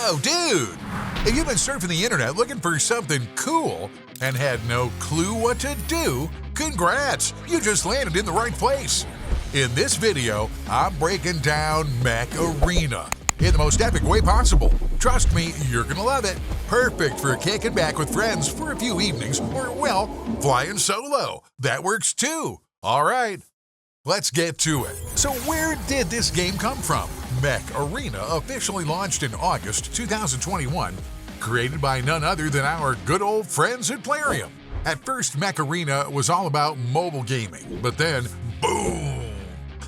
Yo, dude! If you've been surfing the internet looking for something cool and had no clue what to do, congrats! You just landed in the right place. In this video, I'm breaking down Mech Arena in the most epic way possible. Trust me, you're gonna love it. Perfect for kicking back with friends for a few evenings, or, well, flying solo. That works too. All right, let's get to it. So where did this game come from? Mech Arena officially launched in August 2021, created by none other than our good old friends at Plarium. At first, Mech Arena was all about mobile gaming, but then, boom!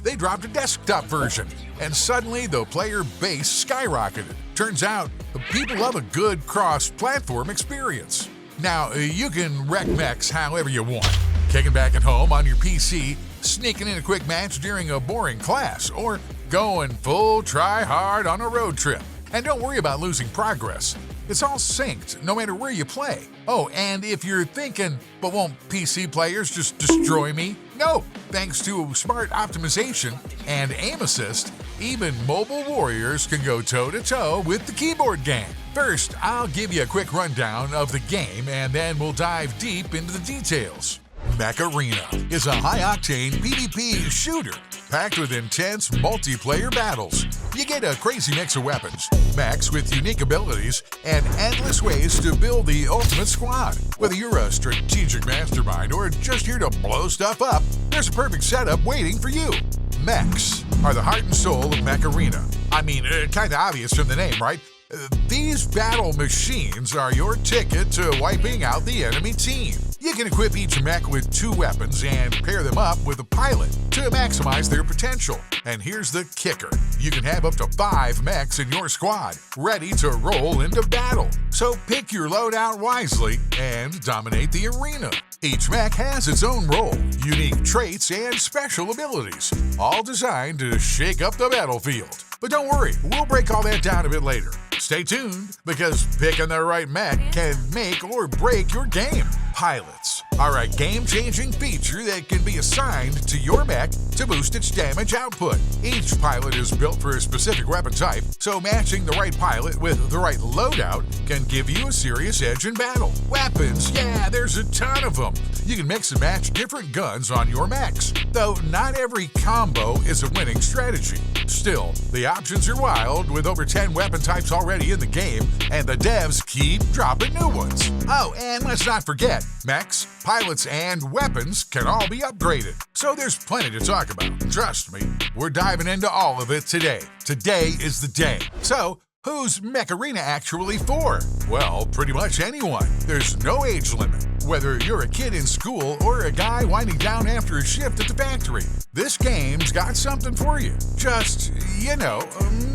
They dropped a desktop version, and suddenly the player base skyrocketed. Turns out, people love a good cross-platform experience. Now, you can wreck mechs however you want. Kicking back at home on your PC, sneaking in a quick match during a boring class, or going full try-hard on a road trip. And don't worry about losing progress. It's all synced, no matter where you play. Oh, and if you're thinking, but won't PC players just destroy me? No, thanks to smart optimization and aim assist, even mobile warriors can go toe-to-toe with the keyboard gang. First, I'll give you a quick rundown of the game, and then we'll dive deep into the details. Mech Arena is a high-octane PvP shooter packed with intense multiplayer battles. You get a crazy mix of weapons, mechs with unique abilities, and endless ways to build the ultimate squad. Whether you're a strategic mastermind or just here to blow stuff up, there's a perfect setup waiting for you. Mechs are the heart and soul of Mech Arena. I mean, kinda obvious from the name, right? These battle machines are your ticket to wiping out the enemy team. You can equip each mech with 2 weapons and pair them up with a pilot to maximize their potential. And here's the kicker. You can have up to 5 mechs in your squad, ready to roll into battle. So pick your loadout wisely and dominate the arena. Each mech has its own role, unique traits, and special abilities, all designed to shake up the battlefield. But don't worry, we'll break all that down a bit later. Stay tuned, because picking the right mech can make or break your game. Pilots are a game-changing feature that can be assigned to your mech to boost its damage output. Each pilot is built for a specific weapon type, so matching the right pilot with the right loadout can give you a serious edge in battle. Weapons, yeah, there's a ton of them. You can mix and match different guns on your mechs, though not every combo is a winning strategy. Still, the options are wild, with over 10 weapon types already in the game, and the devs keep dropping new ones. Oh, and let's not forget, mechs, pilots, and weapons can all be upgraded. So there's plenty to talk about. Trust me, we're diving into all of it today. Today is the day. So, who's Mech Arena actually for? Well, pretty much anyone. There's no age limit. Whether you're a kid in school or a guy winding down after a shift at the factory, this game's got something for you. Just,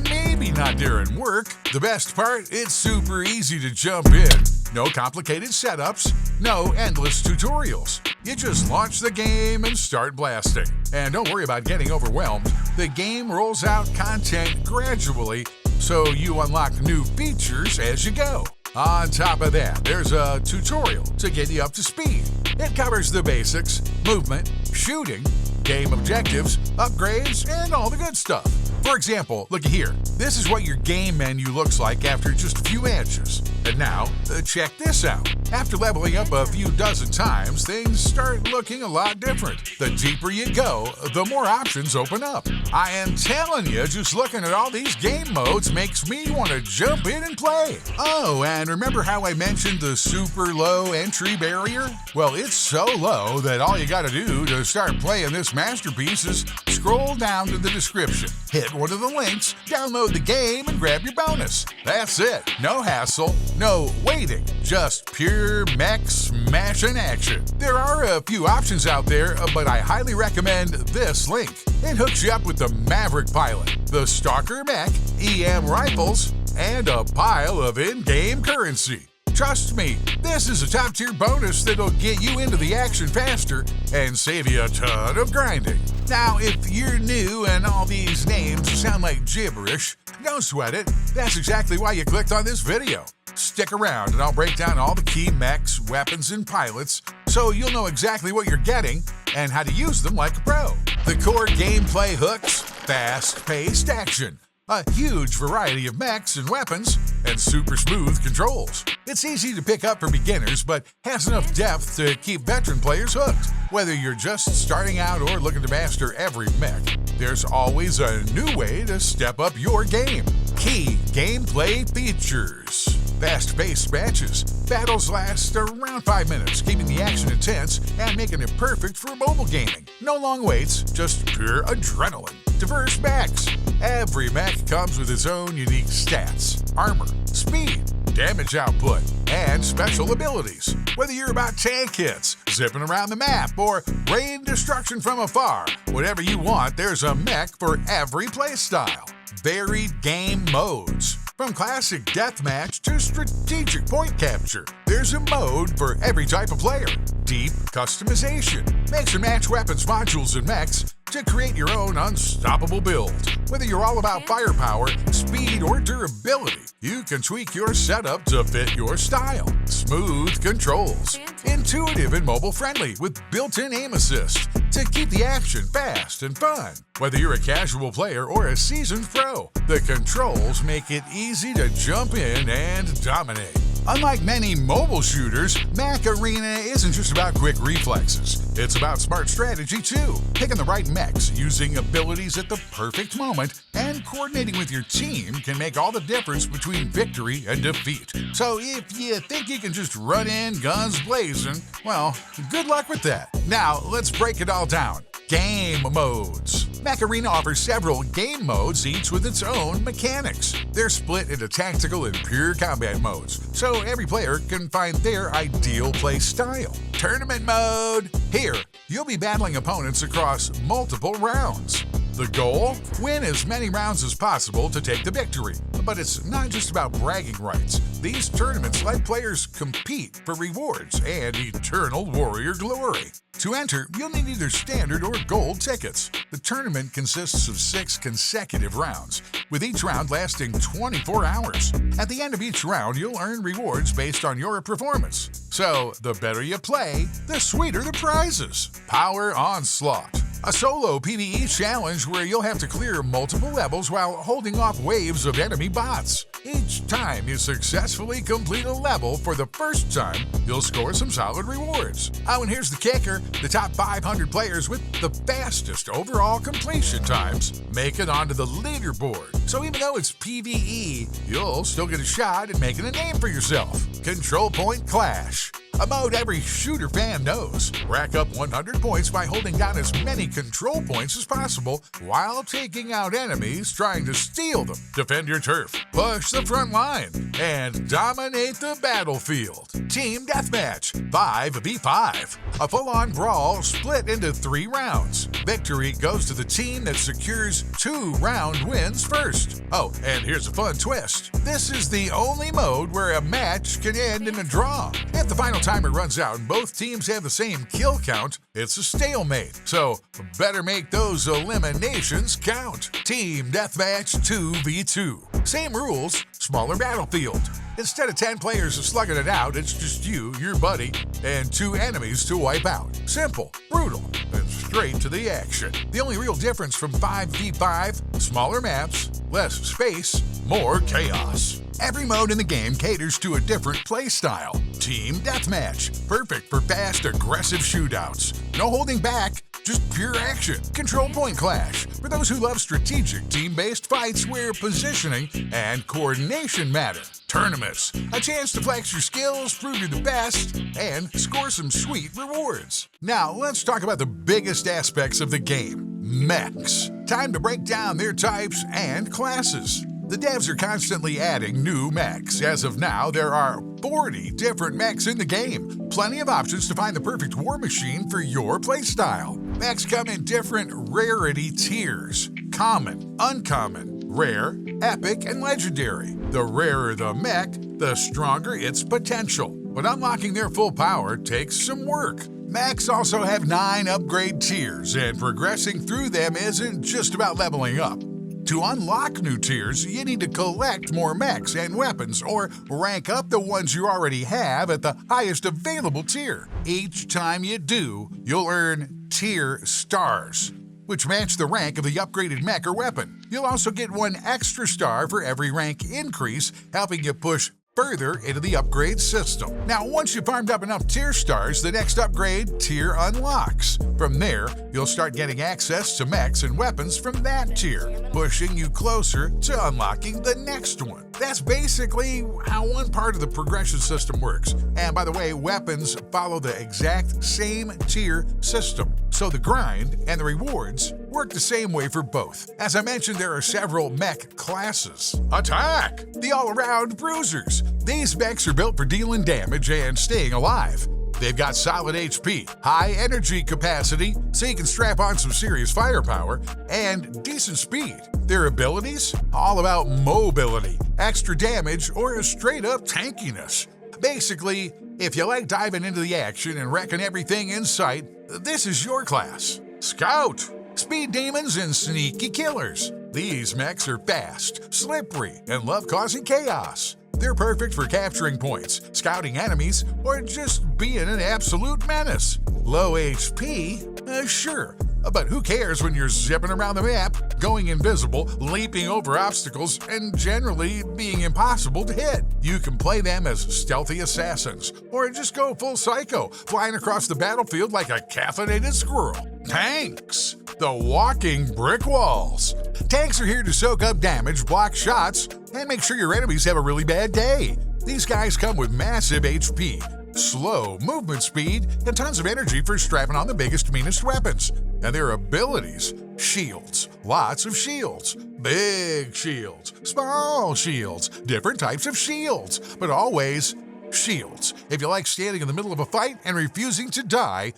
maybe not during work. The best part, it's super easy to jump in. No complicated setups, no endless tutorials. You just launch the game and start blasting. And don't worry about getting overwhelmed. The game rolls out content gradually, so you unlock new features as you go. On top of that, there's a tutorial to get you up to speed. It covers the basics, movement, shooting, game objectives, upgrades, and all the good stuff. For example, looky here. This is what your game menu looks like after just a few matches. And now, check this out. After leveling up a few dozen times, things start looking a lot different. The deeper you go, the more options open up. I am telling you, just looking at all these game modes makes me want to jump in and play. Oh, and remember how I mentioned the super low entry barrier? Well, it's so low that all you gotta do to start playing this masterpiece is scroll down to the description, hit one of the links, download the game, and grab your bonus. That's it. No hassle, no waiting, just pure mech smashing action. There are a few options out there, but I highly recommend this link. It hooks you up with the Maverick Pilot, the Stalker Mech, EM rifles, and a pile of in-game currency. Trust me, this is a top-tier bonus that'll get you into the action faster and save you a ton of grinding. Now, if you're new and all these names sound like gibberish, don't sweat it. That's exactly why you clicked on this video. Stick around and I'll break down all the key mechs, weapons, and pilots so you'll know exactly what you're getting and how to use them like a pro. The core gameplay hooks, fast-paced action, a huge variety of mechs and weapons, and super smooth controls. It's easy to pick up for beginners, but has enough depth to keep veteran players hooked. Whether you're just starting out or looking to master every mech, there's always a new way to step up your game. Key gameplay features. Fast-paced matches. Battles last around 5 minutes, keeping the action intense and making it perfect for mobile gaming. No long waits, just pure adrenaline. Diverse mechs. Every mech comes with its own unique stats, armor, speed, damage output, and special abilities. Whether you're about tank hits, zipping around the map, or rain destruction from afar, whatever you want, there's a mech for every playstyle. Varied game modes. From classic deathmatch to strategic point capture, there's a mode for every type of player. Deep customization. Mix and match weapons, modules, and mechs to create your own unstoppable build. Whether you're all about firepower, speed, or durability, you can tweak your setup to fit your style. Smooth controls. Intuitive and mobile-friendly with built-in aim assist to keep the action fast and fun. Whether you're a casual player or a seasoned pro, the controls make it easy to jump in and dominate. Unlike many mobile shooters, Mech Arena isn't just about quick reflexes. It's about smart strategy too. Picking the right mechs, using abilities at the perfect moment, and coordinating with your team can make all the difference between victory and defeat. So if you think you can just run in guns blazing, well, good luck with that. Now, let's break it all down. Game modes. Mech Arena offers several game modes, each with its own mechanics. They're split into tactical and pure combat modes, so every player can find their ideal play style. Tournament mode. Here, you'll be battling opponents across multiple rounds. The goal? Win as many rounds as possible to take the victory. But it's not just about bragging rights. These tournaments let players compete for rewards and eternal warrior glory. To enter, you'll need either standard or gold tickets. The tournament consists of 6 consecutive rounds, with each round lasting 24 hours. At the end of each round, you'll earn rewards based on your performance. So, the better you play, the sweeter the prizes. Power Onslaught. A solo PvE challenge where you'll have to clear multiple levels while holding off waves of enemy bots. Each time you successfully complete a level for the first time, you'll score some solid rewards. Oh, and here's the kicker. The top 500 players with the fastest overall completion times make it onto the leaderboard. So even though it's PvE, you'll still get a shot at making a name for yourself. Control Point Clash. A mode every shooter fan knows. Rack up 100 points by holding down as many control points as possible while taking out enemies trying to steal them. Defend your turf, push the front line, and dominate the battlefield. Team Deathmatch 5v5. A full-on brawl split into 3 rounds. Victory goes to the team that secures 2-round wins first. Oh, and here's a fun twist. This is the only mode where a match can end in a draw. If the final timer runs out and both teams have the same kill count, it's a stalemate. So better make those eliminations count. Team Deathmatch 2v2. Same rules, smaller battlefield. Instead of 10 players slugging it out, it's just you, your buddy, and 2 enemies to wipe out. Simple, brutal, and straight to the action. The only real difference from 5v5, smaller maps, less space, more chaos. Every mode in the game caters to a different playstyle. Team Deathmatch, perfect for fast, aggressive shootouts. No holding back, just pure action. Control Point Clash, for those who love strategic team-based fights where positioning and coordination matter. Tournaments, a chance to flex your skills, prove you're the best, and score some sweet rewards. Now, let's talk about the biggest aspects of the game, mechs. Time to break down their types and classes. The devs are constantly adding new mechs. As of now, there are 40 different mechs in the game. Plenty of options to find the perfect war machine for your playstyle. Mechs come in different rarity tiers: common, uncommon, rare, epic, and legendary. The rarer the mech, the stronger its potential. But unlocking their full power takes some work. Mechs also have 9 upgrade tiers, and progressing through them isn't just about leveling up. To unlock new tiers, you need to collect more mechs and weapons or rank up the ones you already have at the highest available tier. Each time you do, you'll earn tier stars. which match the rank of the upgraded mech or weapon. You'll also get 1 extra star for every rank increase, helping you push further into the upgrade system. Now, once you've farmed up enough tier stars, the next upgrade tier unlocks. From there, you'll start getting access to mechs and weapons from that tier, pushing you closer to unlocking the next one. That's basically how one part of the progression system works. And by the way, weapons follow the exact same tier system, so the grind and the rewards work the same way for both. As I mentioned, there are several mech classes. Attack! The all-around bruisers. These mechs are built for dealing damage and staying alive. They've got solid HP, high energy capacity, so you can strap on some serious firepower, and decent speed. Their abilities? All about mobility, extra damage, or a straight-up tankiness. Basically, if you like diving into the action and wrecking everything in sight, this is your class. Scout! Speed demons and sneaky killers. These mechs are fast, slippery, and love causing chaos. They're perfect for capturing points, scouting enemies, or just being an absolute menace. Low HP? Sure, but who cares when you're zipping around the map, going invisible, leaping over obstacles, and generally being impossible to hit. You can play them as stealthy assassins, or just go full psycho, flying across the battlefield like a caffeinated squirrel. Tanks! The walking brick walls. Tanks are here to soak up damage, block shots, and make sure your enemies have a really bad day. These guys come with massive HP, slow movement speed, and tons of energy for strapping on the biggest, meanest weapons. And their abilities: shields, lots of shields, big shields, small shields, different types of shields, but always shields. If you like standing in the middle of a fight and refusing to die,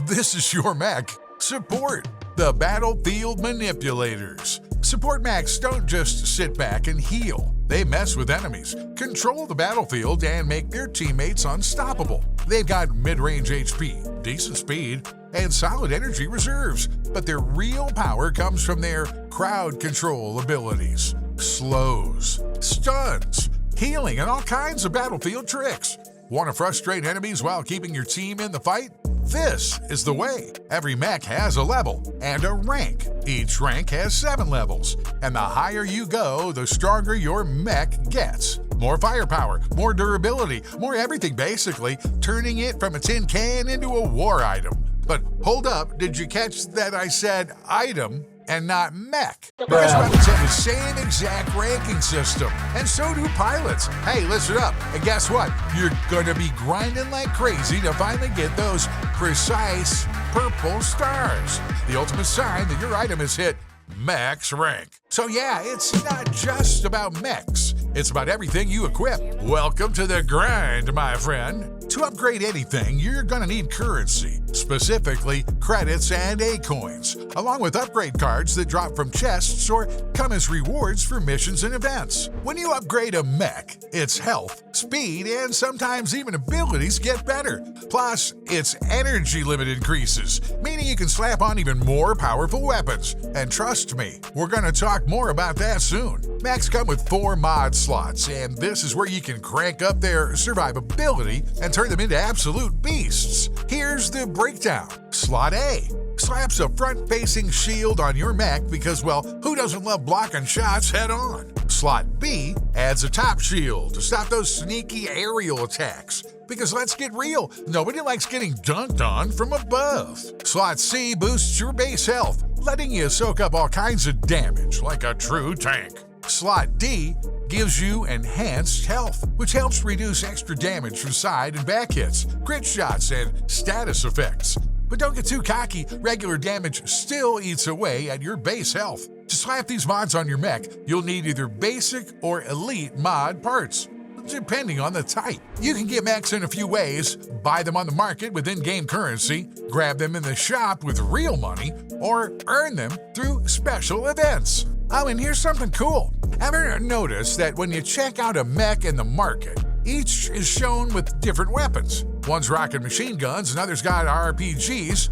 this is your mech. Support, the battlefield manipulators. Support mechs don't just sit back and heal. They mess with enemies, control the battlefield, and make their teammates unstoppable. They've got mid-range HP, decent speed, and solid energy reserves, but their real power comes from their crowd control abilities, slows, stuns, healing, and all kinds of battlefield tricks. Want to frustrate enemies while keeping your team in the fight? This is the way. Every mech has a level and a rank. Each rank has 7 levels, and the higher you go, the stronger your mech gets. More firepower, more durability, more everything basically, turning it from a tin can into a war item. But hold up, did you catch that I said item and not mech? Because weapons have the same exact ranking system, and so do pilots. Hey, listen up, and guess what? You're gonna be grinding like crazy to finally get those precise purple stars, the ultimate sign that your item has hit max rank. So yeah, it's not just about mechs, it's about everything you equip. Welcome to the grind, my friend. To upgrade anything, you're gonna need currency, specifically credits and A-coins, along with upgrade cards that drop from chests or come as rewards for missions and events. When you upgrade a mech, its health, speed, and sometimes even abilities get better. Plus, its energy limit increases, meaning you can slap on even more powerful weapons. And trust me, we're gonna talk more about that soon. Mechs come with 4 mod slots, and this is where you can crank up their survivability and turn them into absolute beasts. Here's the breakdown. Slot A slaps a front-facing shield on your mech because, well, who doesn't love blocking shots head-on? Slot B adds a top shield to stop those sneaky aerial attacks. Because let's get real, nobody likes getting dunked on from above. Slot C boosts your base health, letting you soak up all kinds of damage like a true tank. Slot D gives you enhanced health, which helps reduce extra damage from side and back hits, crit shots, and status effects. But don't get too cocky, regular damage still eats away at your base health. To slap these mods on your mech, you'll need either basic or elite mod parts, depending on the type. You can get mechs in a few ways: buy them on the market with in-game currency, grab them in the shop with real money, or earn them through special events. Oh, and here's something cool. Ever notice that when you check out a mech in the market, each is shown with different weapons? One's rocking machine guns and others got RPGs.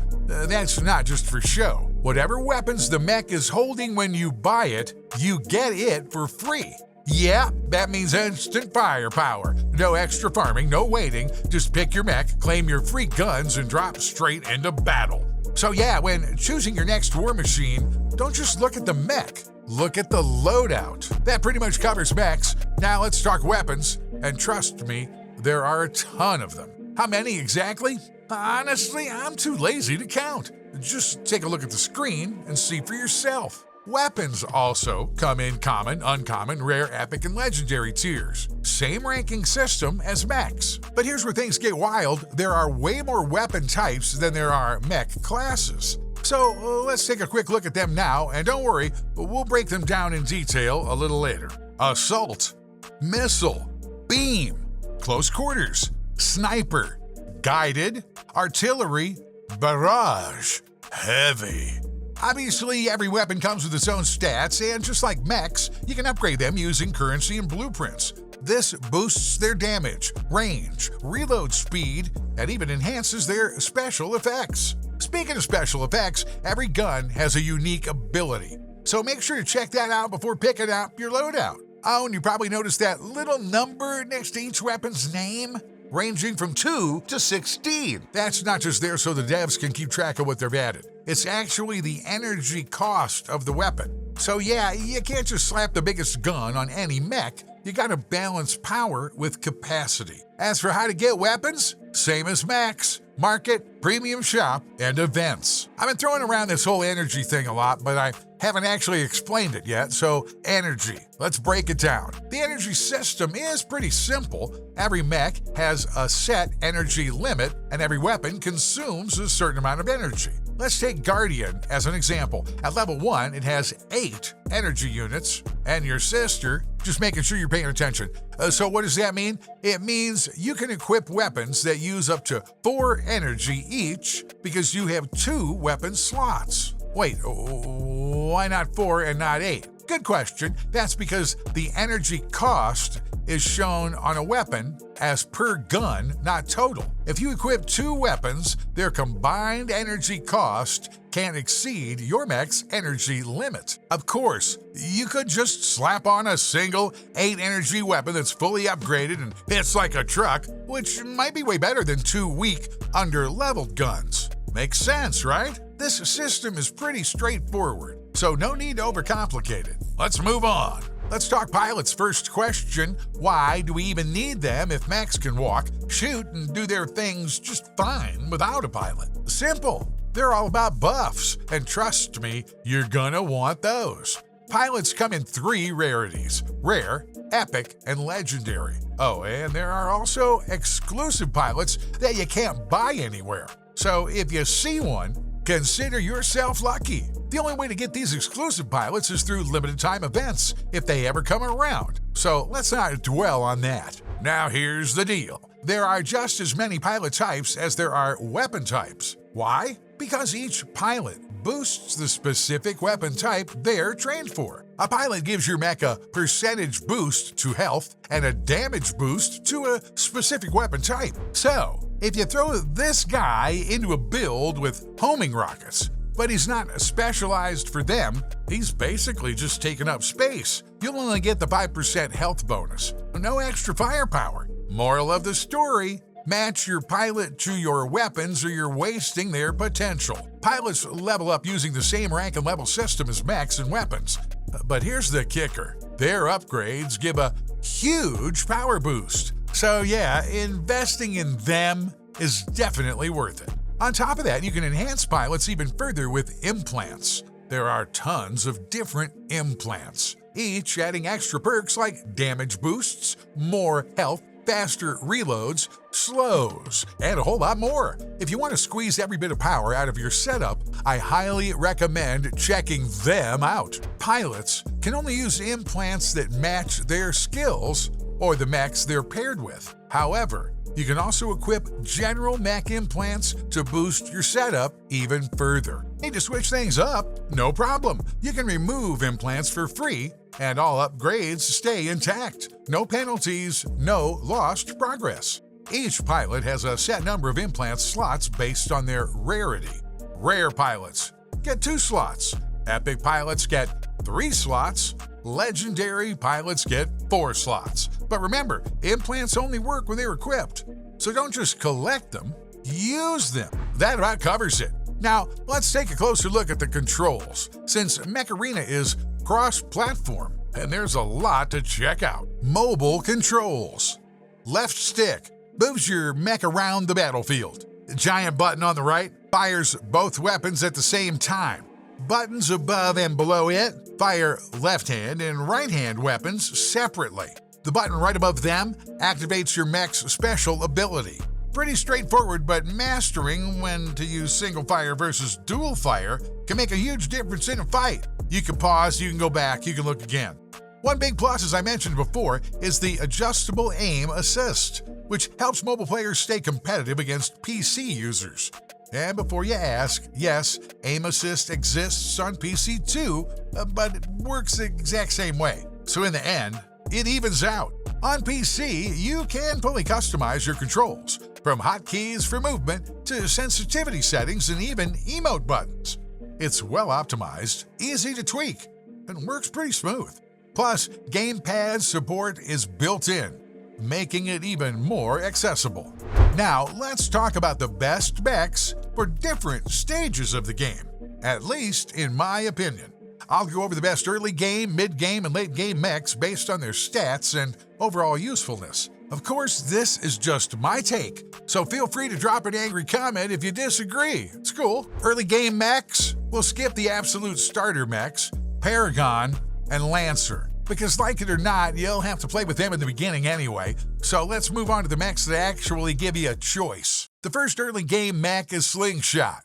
That's not just for show. Whatever weapons the mech is holding when you buy it, you get it for free. Yeah, that means instant firepower. No extra farming, no waiting. Just pick your mech, claim your free guns, and drop straight into battle. So yeah, when choosing your next war machine, don't just look at the mech, look at the loadout. That pretty much covers mechs. Now let's talk weapons, and trust me, there are a ton of them. How many exactly? Honestly, I'm too lazy to count. Just take a look at the screen and see for yourself. Weapons also come in common, uncommon, rare, epic, and legendary tiers. Same ranking system as mechs. But here's where things get wild. There are way more weapon types than there are mech classes. So let's take a quick look at them now, and don't worry, we'll break them down in detail a little later. Assault, missile, beam, close quarters, sniper, guided, artillery, barrage, heavy. Obviously, every weapon comes with its own stats, and just like mechs, you can upgrade them using currency and blueprints. This boosts their damage, range, reload speed, and even enhances their special effects. Speaking of special effects, every gun has a unique ability, so make sure to check that out before picking out your loadout. Oh, and you probably noticed that little number next to each weapon's name, ranging from 2 to 16. That's not just there so the devs can keep track of what they've added. It's actually the energy cost of the weapon. So yeah, you can't just slap the biggest gun on any mech. You gotta balance power with capacity. As for how to get weapons, same as mechs. Market, premium shop, and events. I've been throwing around this whole energy thing a lot, but I haven't actually explained it yet, so energy. Let's break it down. The energy system is pretty simple. Every mech has a set energy limit, and every weapon consumes a certain amount of energy. Let's take Guardian as an example. At level 1, it has 8 energy units, and your sister, just making sure you're paying attention. So what does that mean? It means you can equip weapons that use up to 4 energy each because you have 2 weapon slots. Wait, why not 4 and not 8? Good question. That's because the energy cost is shown on a weapon as per gun, not total. If you equip 2 weapons, their combined energy cost can't exceed your mech's energy limit. Of course, you could just slap on a single 8 energy weapon that's fully upgraded and hits like a truck, which might be way better than 2 weak, under-leveled guns. Makes sense, right? This system is pretty straightforward, so no need to overcomplicate it. Let's move on. Let's talk pilots. First question, why do we even need them if mechs can walk, shoot, and do their things just fine without a pilot? Simple. They're all about buffs, and trust me, you're gonna want those. Pilots come in 3 rarities: rare, epic, and legendary. Oh, and there are also exclusive pilots that you can't buy anywhere. So if you see one, consider yourself lucky. The only way to get these exclusive pilots is through limited time events, if they ever come around. So let's not dwell on that. Now here's the deal. There are just as many pilot types as there are weapon types. Why? Because each pilot boosts the specific weapon type they're trained for. A pilot gives your mech a percentage boost to health and a damage boost to a specific weapon type. So, if you throw this guy into a build with homing rockets, but he's not specialized for them, he's basically just taking up space. You'll only get the 5% health bonus. No extra firepower. Moral of the story, match your pilot to your weapons or you're wasting their potential. Pilots level up using the same rank and level system as mechs and weapons. But here's the kicker. Their upgrades give a huge power boost. So yeah, investing in them is definitely worth it. On top of that, you can enhance pilots even further with implants. There are tons of different implants, each adding extra perks like damage boosts, more health, faster reloads, slows, and a whole lot more. If you want to squeeze every bit of power out of your setup, I highly recommend checking them out. Pilots can only use implants that match their skills or the mechs they're paired with. However, you can also equip general mech implants to boost your setup even further. Need to switch things up? No problem. You can remove implants for free, and all upgrades stay intact. No penalties, no lost progress. Each pilot has a set number of implant slots based on their rarity. Rare pilots get 2 slots. Epic pilots get 3 slots. Legendary pilots get 4 slots. But remember, implants only work when they're equipped. So don't just collect them, use them. That about covers it. Now, let's take a closer look at the controls, since Mech Arena is cross-platform, and there's a lot to check out. Mobile controls. Left stick moves your mech around the battlefield. The giant button on the right fires both weapons at the same time. Buttons above and below it fire left-hand and right-hand weapons separately. The button right above them activates your mech's special ability. Pretty straightforward, but mastering when to use single fire versus dual fire can make a huge difference in a fight. You can pause, you can go back, you can look again. One big plus, as I mentioned before, is the adjustable aim assist, which helps mobile players stay competitive against PC users. And before you ask, yes, aim assist exists on PC too, but it works the exact same way. So in the end, it evens out. On PC, you can fully customize your controls, from hotkeys for movement to sensitivity settings and even emote buttons. It's well optimized, easy to tweak, and works pretty smooth. Plus, gamepad support is built in, making it even more accessible. Now, let's talk about the best mechs for different stages of the game, at least in my opinion. I'll go over the best early game, mid-game, and late-game mechs based on their stats and overall usefulness. Of course, this is just my take, so feel free to drop an angry comment if you disagree. It's cool. Early game mechs, we'll skip the absolute starter mechs, Paragon, and Lancer, because like it or not, you'll have to play with them in the beginning anyway. So let's move on to the mechs that actually give you a choice. The first early game mech is Slingshot.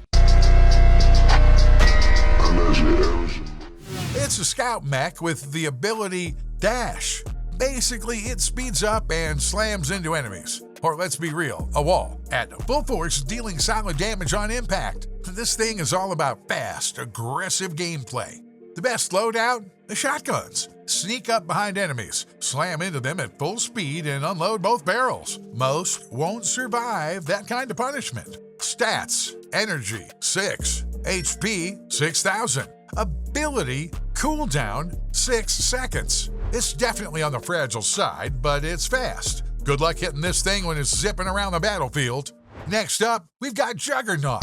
It's a scout mech with the ability Dash. Basically, it speeds up and slams into enemies. Or let's be real, a wall, at full force, dealing solid damage on impact. This thing is all about fast, aggressive gameplay. The best loadout? The shotguns. Sneak up behind enemies, slam into them at full speed, and unload both barrels. Most won't survive that kind of punishment. Stats: energy 6, HP 6,000, ability cooldown 6 seconds. It's definitely on the fragile side, but it's fast. Good luck hitting this thing when it's zipping around the battlefield. Next up, we've got Juggernaut.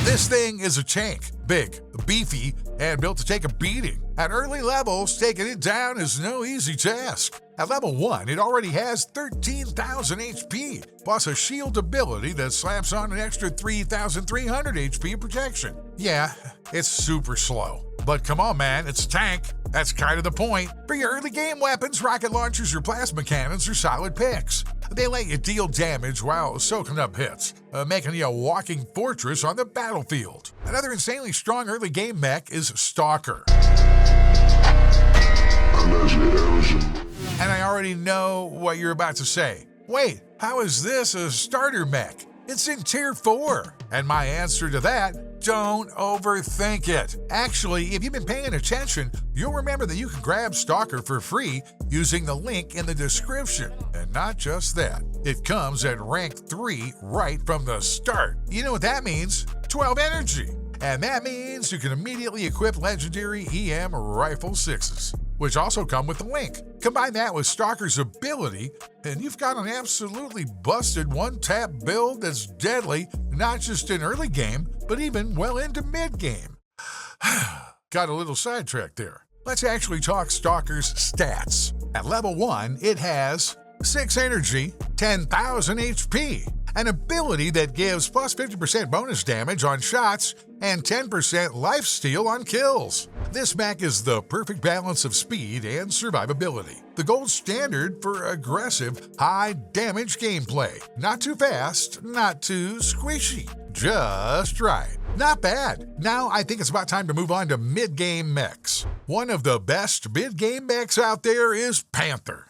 This thing is a tank, big, beefy, and built to take a beating. At early levels, taking it down is no easy task. At level 1, it already has 13,000 HP, plus a shield ability that slaps on an extra 3,300 HP protection. Yeah, it's super slow. But come on, man, it's a tank. That's kind of the point. For your early game weapons, rocket launchers or plasma cannons are solid picks. They let you deal damage while soaking up hits, making you a walking fortress on the battlefield. Another insanely strong early game mech is Stalker. And I already know what you're about to say. Wait, how is this a starter mech? It's in Tier 4. And my answer to that, don't overthink it. Actually, if you've been paying attention, you'll remember that you can grab Stalker for free using the link in the description. And not just that, it comes at rank 3 right from the start. You know what that means? 12 energy. And that means you can immediately equip legendary EM Rifle 6s, which also come with the link. Combine that with Stalker's ability, and you've got an absolutely busted one-tap build that's deadly, not just in early game, but even well into mid-game. Got a little sidetracked there. Let's actually talk Stalker's stats. At level 1, it has 6 energy, 10,000 HP, an ability that gives plus 50% bonus damage on shots and 10% lifesteal on kills. This mech is the perfect balance of speed and survivability. The gold standard for aggressive, high-damage gameplay. Not too fast, not too squishy. Just right. Not bad. Now I think it's about time to move on to mid-game mechs. One of the best mid-game mechs out there is Panther.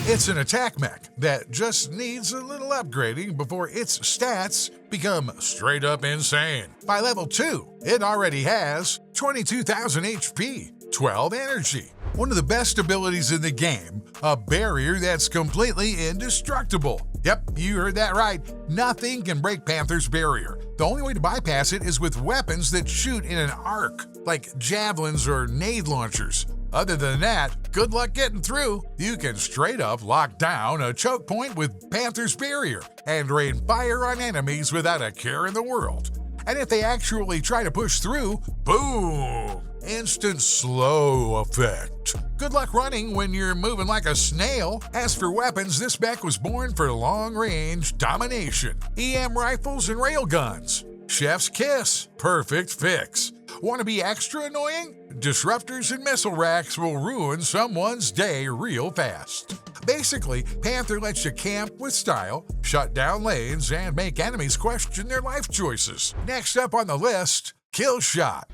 It's an attack mech that just needs a little upgrading before its stats become straight up insane. By level 2, it already has 22,000 HP, 12 energy. One of the best abilities in the game, a barrier that's completely indestructible. Yep, you heard that right. Nothing can break Panther's barrier. The only way to bypass it is with weapons that shoot in an arc, like javelins or nade launchers. Other than that, good luck getting through. You can straight up lock down a choke point with Panther's barrier and rain fire on enemies without a care in the world. And if they actually try to push through, boom! Instant slow effect. Good luck running when you're moving like a snail. As for weapons, this mech was born for long-range domination. EM rifles and railguns. Chef's kiss. Perfect fix. Want to be extra annoying? Disruptors and missile racks will ruin someone's day real fast. Basically, Panther lets you camp with style, shut down lanes, and make enemies question their life choices. Next up on the list, Kill Shot.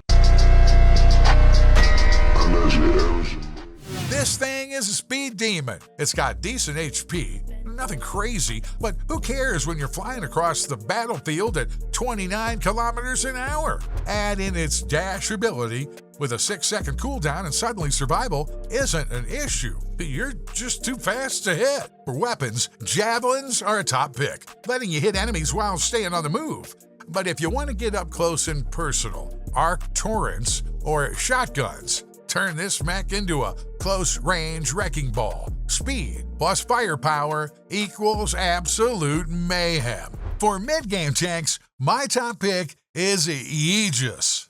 This thing is a speed demon. It's got decent HP. Nothing crazy, but who cares when you're flying across the battlefield at 29 kilometers an hour? Add in its dash ability with a 6-second cooldown and suddenly survival isn't an issue. You're just too fast to hit. For weapons, javelins are a top pick, letting you hit enemies while staying on the move. But if you want to get up close and personal, arc torrents or shotguns turn this mech into a close-range wrecking ball. Speed plus firepower equals absolute mayhem. For mid-game tanks, my top pick is Aegis.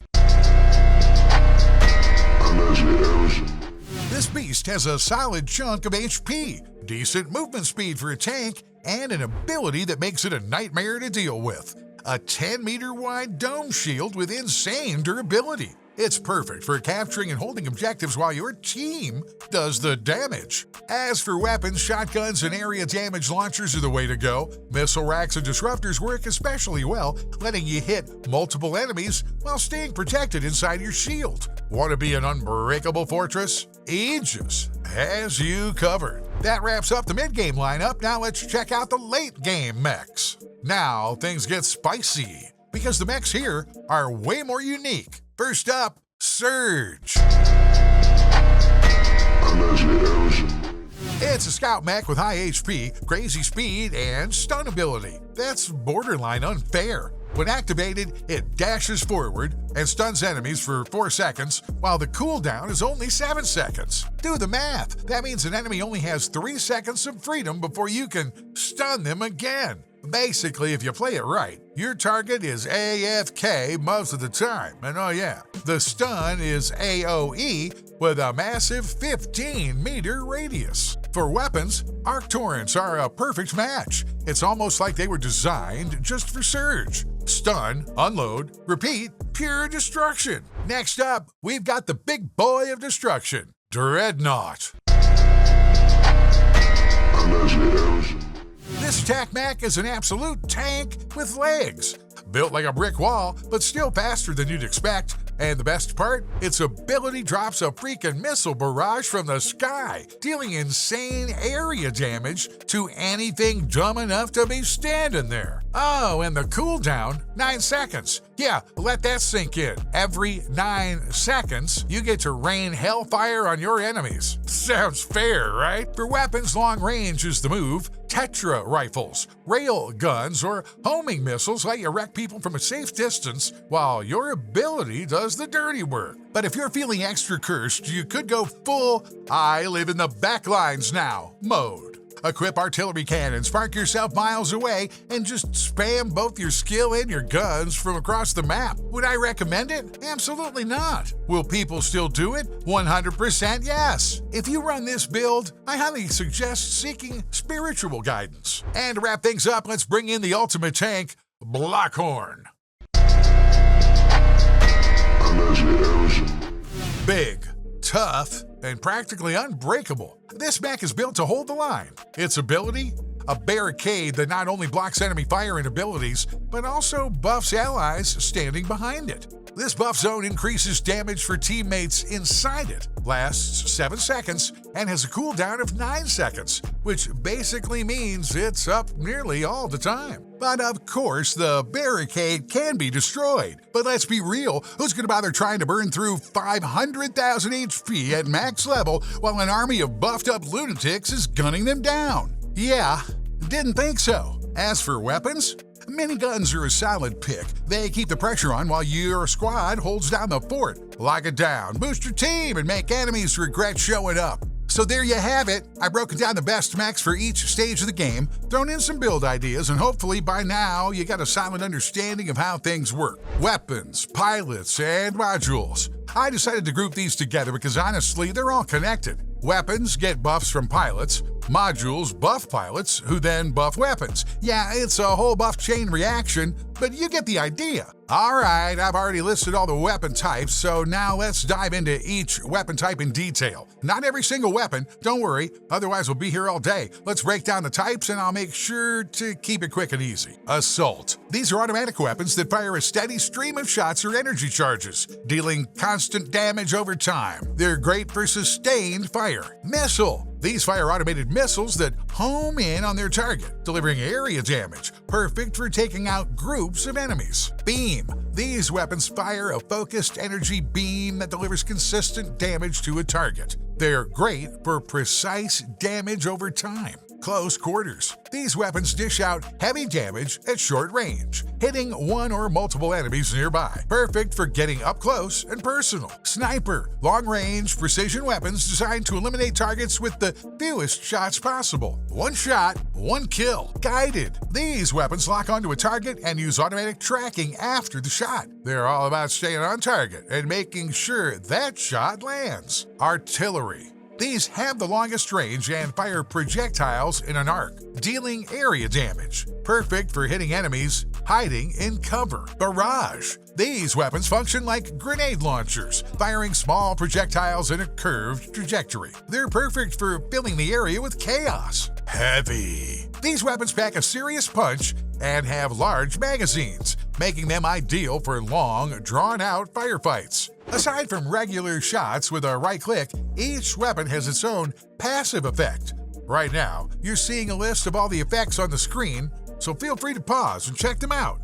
This beast has a solid chunk of HP, decent movement speed for a tank, and an ability that makes it a nightmare to deal with. A 10-meter wide dome shield with insane durability. It's perfect for capturing and holding objectives while your team does the damage. As for weapons, shotguns and area damage launchers are the way to go. Missile racks and disruptors work especially well, letting you hit multiple enemies while staying protected inside your shield. Want to be an unbreakable fortress? Aegis has you covered. That wraps up the mid-game lineup. Now let's check out the late-game mechs. Now things get spicy, because the mechs here are way more unique. First up, Surge. It's a scout mech with high HP, crazy speed, and stun ability. That's borderline unfair. When activated, it dashes forward and stuns enemies for 4 seconds, while the cooldown is only 7 seconds. Do the math. That means an enemy only has 3 seconds of freedom before you can stun them again. Basically, if you play it right, your target is AFK most of the time. And oh yeah, the stun is AoE with a massive 15-meter radius. For weapons, arc torrents are a perfect match. It's almost like they were designed just for Surge. Stun, unload, repeat, pure destruction. Next up, we've got the big boy of destruction, Dreadnought. This attack mech is an absolute tank with legs. Built like a brick wall, but still faster than you'd expect. And the best part? Its ability drops a freaking missile barrage from the sky, dealing insane area damage to anything dumb enough to be standing there. Oh, and the cooldown, 9 seconds. Yeah, let that sink in. Every 9 seconds, you get to rain hellfire on your enemies. Sounds fair, right? For weapons, long range is the move. Tetra rifles, rail guns, or homing missiles let you wreck people from a safe distance, while your ability does the dirty work. But if you're feeling extra cursed, you could go full I live in the backlines now mode. Equip artillery cannons, park yourself miles away, and just spam both your skill and your guns from across the map. Would I recommend it? Absolutely not. Will people still do it? 100% yes. If you run this build, I highly suggest seeking spiritual guidance. And to wrap things up, let's bring in the ultimate tank, Blackhorn. Big, tough, and practically unbreakable. This mech is built to hold the line. Its ability? A barricade that not only blocks enemy fire and abilities, but also buffs allies standing behind it. This buff zone increases damage for teammates inside it, lasts 7 seconds, and has a cooldown of 9 seconds, which basically means it's up nearly all the time. But of course, the barricade can be destroyed. But let's be real, who's gonna bother trying to burn through 500,000 HP at max level while an army of buffed up lunatics is gunning them down? Yeah, didn't think so. As for weapons, miniguns are a solid pick. They keep the pressure on while your squad holds down the fort. Lock it down, boost your team, and make enemies regret showing up. So there you have it. I've broken down the best mechs for each stage of the game, thrown in some build ideas, and hopefully by now you got a solid understanding of how things work. Weapons, pilots, and modules. I decided to group these together because honestly, they're all connected. Weapons get buffs from pilots, modules buff pilots, who then buff weapons. Yeah, it's a whole buff chain reaction, but you get the idea. Alright, I've already listed all the weapon types, so now let's dive into each weapon type in detail. Not every single weapon, don't worry, otherwise we'll be here all day. Let's break down the types and I'll make sure to keep it quick and easy. Assault. These are automatic weapons that fire a steady stream of shots or energy charges, dealing constant damage over time. They're great for sustained fire. Missile. These fire automated missiles that home in on their target, delivering area damage, perfect for taking out groups of enemies. Beam. These weapons fire a focused energy beam that delivers consistent damage to a target. They're great for precise damage over time. Close quarters. These weapons dish out heavy damage at short range, hitting one or multiple enemies nearby. Perfect for getting up close and personal. Sniper. Long-range precision weapons designed to eliminate targets with the fewest shots possible. One shot, one kill. Guided. These weapons lock onto a target and use automatic tracking after the shot. They're all about staying on target and making sure that shot lands. Artillery. These have the longest range and fire projectiles in an arc, dealing area damage. Perfect for hitting enemies hiding in cover. Barrage. These weapons function like grenade launchers, firing small projectiles in a curved trajectory. They're perfect for filling the area with chaos. Heavy. These weapons pack a serious punch and have large magazines, making them ideal for long, drawn-out firefights. Aside from regular shots with a right click, each weapon has its own passive effect. Right now, you're seeing a list of all the effects on the screen, so feel free to pause and check them out.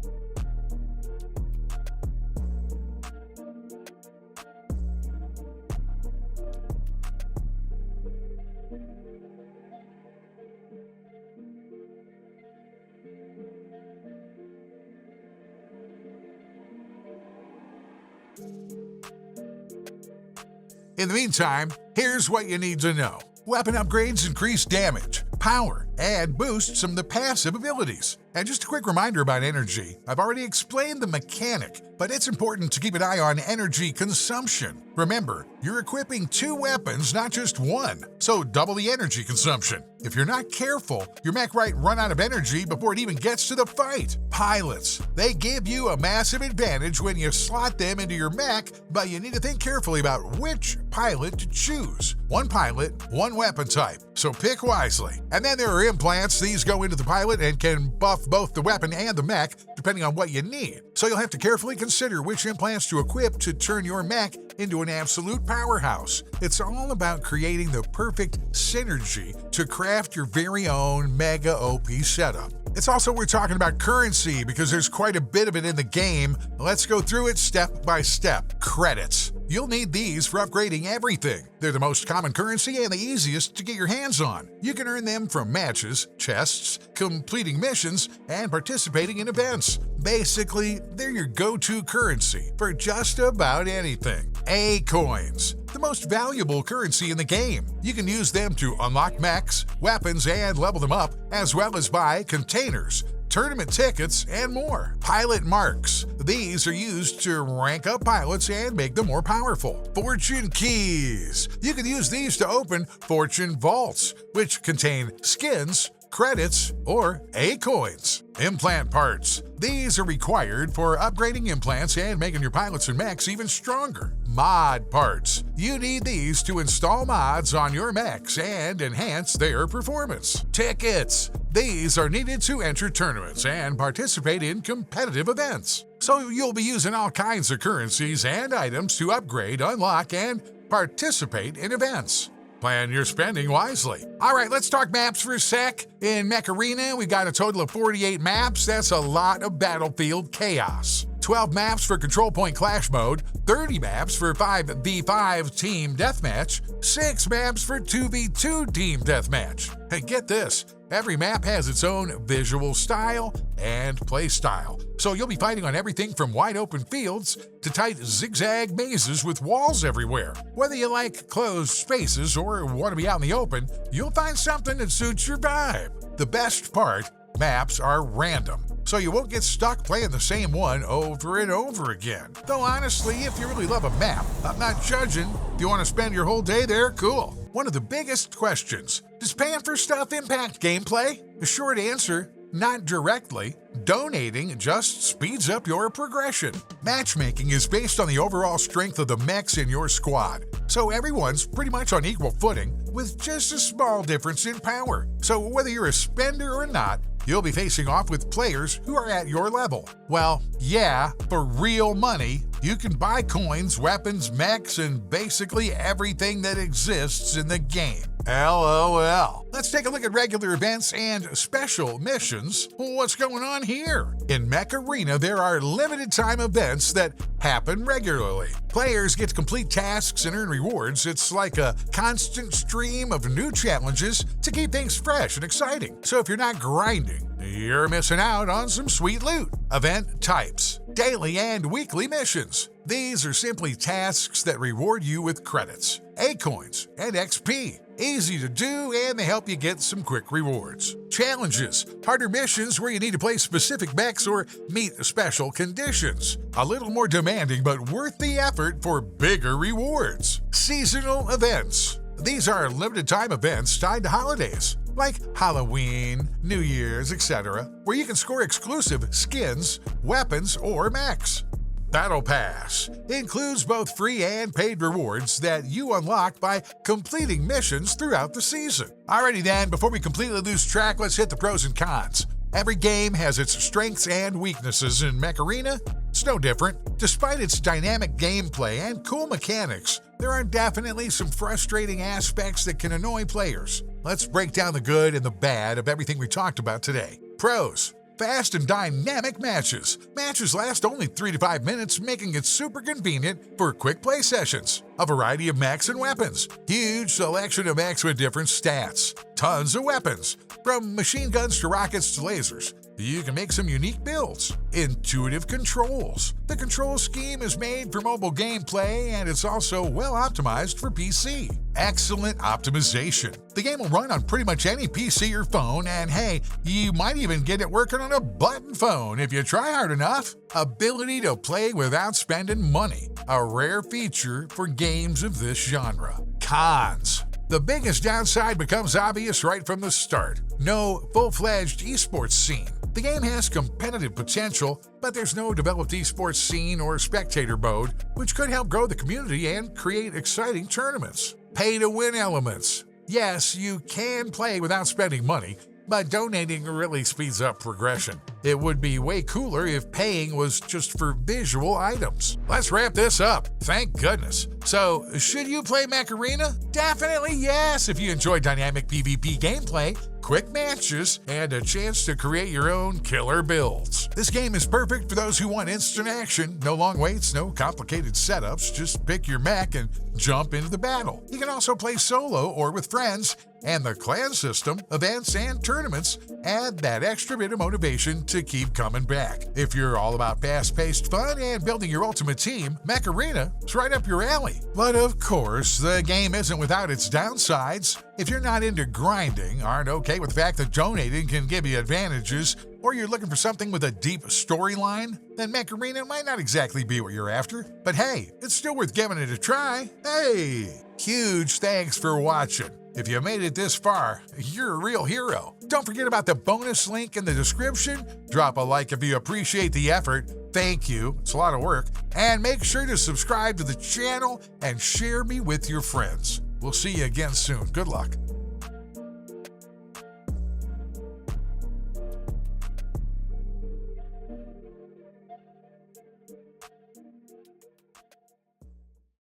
In the meantime, here's what you need to know. Weapon upgrades increase damage, power, and boost some of the passive abilities. And just a quick reminder about energy. I've already explained the mechanic, but it's important to keep an eye on energy consumption. Remember, you're equipping 2 weapons, not just one, so double the energy consumption. If you're not careful, your mech might run out of energy before it even gets to the fight. Pilots. They give you a massive advantage when you slot them into your mech, but you need to think carefully about which pilot to choose. One pilot, one weapon type, so pick wisely. And then there are implants. These go into the pilot and can buff both the weapon and the mech, depending on what you need. So you'll have to carefully consider which implants to equip to turn your mech into an absolute powerhouse. It's all about creating the perfect synergy to craft your very own mega OP setup. It's also worth talking about currency because there's quite a bit of it in the game. Let's go through it step by step. Credits. You'll need these for upgrading everything. They're the most common currency and the easiest to get your hands on. You can earn them from matches, chests, completing missions, and participating in events. Basically, they're your go-to currency for just about anything. A-coins. The most valuable currency in the game. You can use them to unlock mechs, weapons, and level them up, as well as buy containers, tournament tickets, and more. Pilot marks. These are used to rank up pilots and make them more powerful. Fortune keys. You can use these to open fortune vaults, which contain skins, credits, or A-coins. Implant parts. These are required for upgrading implants and making your pilots and mechs even stronger. Mod parts. You need these to install mods on your mechs and enhance their performance. Tickets. These are needed to enter tournaments and participate in competitive events. So you'll be using all kinds of currencies and items to upgrade, unlock, and participate in events. Plan your spending wisely. All right, let's talk maps for a sec. In Mech Arena, we've got a total of 48 maps. That's a lot of battlefield chaos. 12 maps for Control Point Clash Mode, 30 maps for 5v5 Team Deathmatch, 6 maps for 2v2 Team Deathmatch. And get this, every map has its own visual style and play style. So you'll be fighting on everything from wide open fields to tight zigzag mazes with walls everywhere. Whether you like closed spaces or want to be out in the open, you'll find something that suits your vibe. The best part, maps are random, so you won't get stuck playing the same one over and over again. Though honestly, if you really love a map, I'm not judging. If you want to spend your whole day there, cool. One of the biggest questions, does paying for stuff impact gameplay? The short answer, not directly. Donating just speeds up your progression. Matchmaking is based on the overall strength of the mechs in your squad, so everyone's pretty much on equal footing with just a small difference in power. So whether you're a spender or not, you'll be facing off with players who are at your level. Well, yeah, for real money, you can buy coins, weapons, mechs, and basically everything that exists in the game. LOL. Let's take a look at regular events and special missions. What's going on here? In Mech Arena, there are limited time events that happen regularly. Players get to complete tasks and earn rewards. It's like a constant stream of new challenges to keep things fresh and exciting. So if you're not grinding, you're missing out on some sweet loot. Event types: daily and weekly missions. These are simply tasks that reward you with credits, A-coins, and XP. Easy to do, and they help you get some quick rewards. Challenges: harder missions where you need to play specific mechs or meet special conditions. A little more demanding, but worth the effort for bigger rewards. Seasonal events. These are limited time events tied to holidays, like Halloween, New Year's, etc., where you can score exclusive skins, weapons, or mechs. Battle Pass includes both free and paid rewards that you unlock by completing missions throughout the season. Alrighty then, before we completely lose track, let's hit the pros and cons. Every game has its strengths and weaknesses. In Mech Arena, it's no different. Despite its dynamic gameplay and cool mechanics, there are definitely some frustrating aspects that can annoy players. Let's break down the good and the bad of everything we talked about today. Pros: fast and dynamic matches. Matches last only 3 to 5 minutes, making it super convenient for quick play sessions. A variety of mechs and weapons. Huge selection of mechs with different stats. Tons of weapons, from machine guns to rockets to lasers. You can make some unique builds. Intuitive controls. The control scheme is made for mobile gameplay, and it's also well optimized for PC. Excellent optimization. The game will run on pretty much any PC or phone, and hey, you might even get it working on a button phone if you try hard enough. Ability to play without spending money. A rare feature for games of this genre. Cons. The biggest downside becomes obvious right from the start. No full-fledged esports scene. The game has competitive potential, but there's no developed esports scene or spectator mode, which could help grow the community and create exciting tournaments. Pay-to-win elements. Yes, you can play without spending money, but donating really speeds up progression. It would be way cooler if paying was just for visual items. Let's wrap this up. Thank goodness. So, should you play Mech Arena? Definitely yes, if you enjoy dynamic PvP gameplay, quick matches, and a chance to create your own killer builds. This game is perfect for those who want instant action. No long waits, no complicated setups. Just pick your mech and jump into the battle. You can also play solo or with friends, and the clan system, events, and tournaments add that extra bit of motivation to keep coming back. If you're all about fast-paced fun and building your ultimate team, Mech Arena is right up your alley. But of course, the game isn't without its downsides. If you're not into grinding, aren't okay with the fact that donating can give you advantages, or you're looking for something with a deep storyline, then Mech Arena might not exactly be what you're after. But hey, it's still worth giving it a try. Hey! Huge thanks for watching. If you made it this far, you're a real hero. Don't forget about the bonus link in the description. Drop a like if you appreciate the effort. Thank you. It's a lot of work. And make sure to subscribe to the channel and share me with your friends. We'll see you again soon. Good luck.